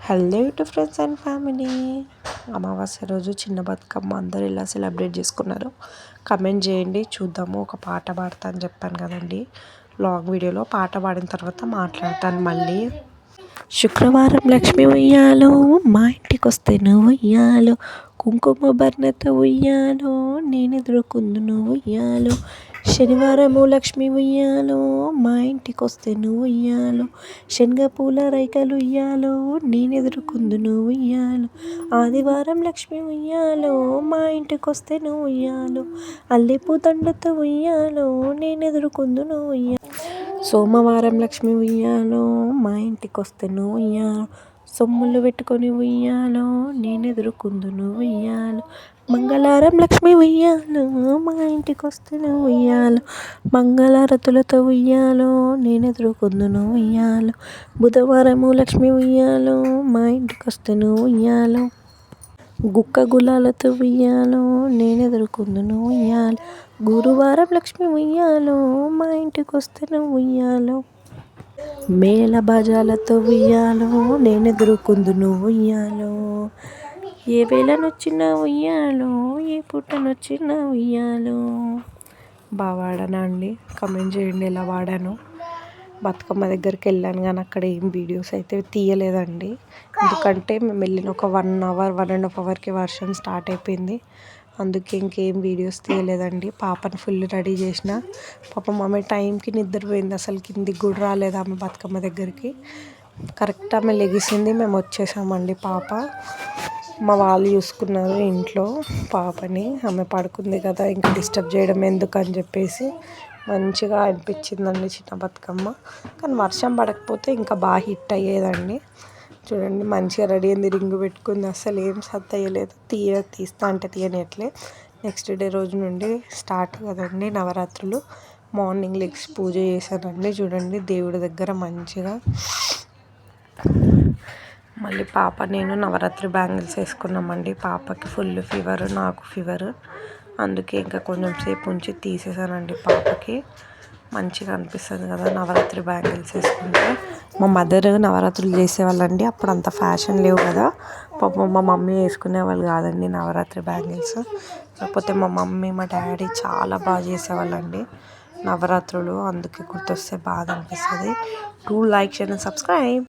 Hello to friends and family. అమావాస్య రోజు చిన్న బతుకమ్మ అందరూ ఇలా సెలబ్రేట్ చేసుకున్నారు. కమెంట్ చేయండి చూద్దాము. ఒక పాట పాడతా అని చెప్పాను కదండి లాంగ్ వీడియోలో. పాట పాడిన తర్వాత మాట్లాడతాను మళ్ళీ. శుక్రవారం లక్ష్మి ఉయ్యాలో, మా ఇంటికి వస్తే నువ్వు ఉయ్యాలో, కుంకుమ బర్ణతో ఉయ్యాలో, నేను ఎదుర్కొందును ఉయ్యాలో. శనివారము లక్ష్మి ఉయ్యాలో, మా ఇంటికి వస్తే నువ్వు ఉయ్యాలో, శనగ పూల రైకలు ఉయ్యాలో, నేను ఎదుర్కొందును ఉయ్యాలో. ఆదివారం లక్ష్మి ఉయ్యాలో, మా ఇంటికి వస్తే నువ్వు ఉయ్యాలో, అల్లెపు దండతో ఉయ్యాలో, నేను ఎదుర్కొందును ఉయ్యాలో. సోమవారం లక్ష్మి ఉయ్యాలో, మా ఇంటికి వస్తే నువ్వు ఉయ్యాలో, సొమ్ములు పెట్టుకొని ఉయ్యాలో, నేను ఎదుర్కొందును ఉయ్యాలో. మంగళవారం లక్ష్మి ఉయ్యాలో, మా ఇంటికి వస్తే నువ్వు ఉయ్యాలో, మంగళారతులతో ఉయ్యాలో, నేను ఎదుర్కొందును ఉయ్యాలో. బుధవారము లక్ష్మి ఉయ్యాలో, మా ఇంటికి వస్తే నువ్వు ఉయ్యాలో, గుక్క గులాలతో ఉయ్యాలో, నేను ఎదుర్కొందును ఉయ్యాలో. గురువారం లక్ష్మి ఉయ్యాలో, మా ఇంటికి వస్తే నువ్వు ఉయ్యాలో, మేళ బజాలతో ఉయ్యాలో, నేను ఎదుర్కొందును ఉయ్యాలో. ఏ వేళనొచ్చిన ఉయ్యాలో, ఏ పుట్టనొచ్చిన ఉయ్యాలో. బాగా వాడానా అండి? కమెంట్ చేయండి ఎలా వాడాను. బతుకమ్మ దగ్గరికి వెళ్ళాను కానీ అక్కడ ఏం వీడియోస్ అయితే తీయలేదండి. ఎందుకంటే మేము వెళ్ళిన ఒక 1 అవర్ 1.5 అవర్కి వర్షం స్టార్ట్ అయిపోయింది. అందుకే ఇంకేం వీడియోస్ తీయలేదండి. పాపను ఫుల్ రెడీ చేసిన. పాపం ఆమె టైంకి నిద్రపోయింది. అసలు కిందికి కూడా రాలేదు ఆమె బతుకమ్మ దగ్గరికి. కరెక్ట్ ఆమె లెగిసింది, మేము వచ్చేసామండి. పాప మా వాళ్ళు చూసుకున్నారు ఇంట్లో పాపని. ఆమె పడుకుంది కదా, ఇంకా డిస్టర్బ్ చేయడం ఎందుకు అని చెప్పేసి మంచిగా అనిపించిందండి చిన్న బతుకమ్మ. కానీ వర్షం పడకపోతే ఇంకా బాగా హిట్ అయ్యేదండి. చూడండి మంచిగా రెడీ అయింది, రింగు పెట్టుకుంది, అసలు ఏం సర్దయ్యలేదు. తీస్తా అంటే తీయనట్లే. నెక్స్ట్ డే రోజు నుండి స్టార్ట్ కదండి నవరాత్రులు. మార్నింగ్ లెగ్స్ పూజ చేశానండి. చూడండి దేవుడి దగ్గర మంచిగా. మళ్ళీ పాప నేను నవరాత్రి బ్యాంగిల్స్ వేసుకున్నామండి. పాపకి ఫుల్ ఫీవర్, నాకు ఫీవర్. అందుకే ఇంకా కొంచెం సేపు ఉంచి తీసేసానండి. పాపకి మంచిగా అనిపిస్తుంది కదా నవరాత్రి బ్యాంగిల్స్ వేసుకుంటే. మా మదర్ నవరాత్రులు చేసేవాళ్ళండి. అప్పుడు అంత ఫ్యాషన్ లేవు కదా. పాపం మా మమ్మీ వేసుకునేవాళ్ళు కాదండి నవరాత్రి బ్యాంగిల్స్. కాకపోతే మా మమ్మీ మా డాడీ చాలా బాగా చేసేవాళ్ళండి నవరాత్రులు. అందుకే గుర్తొస్తే బాగా అనిపిస్తుంది. Do like, share and subscribe.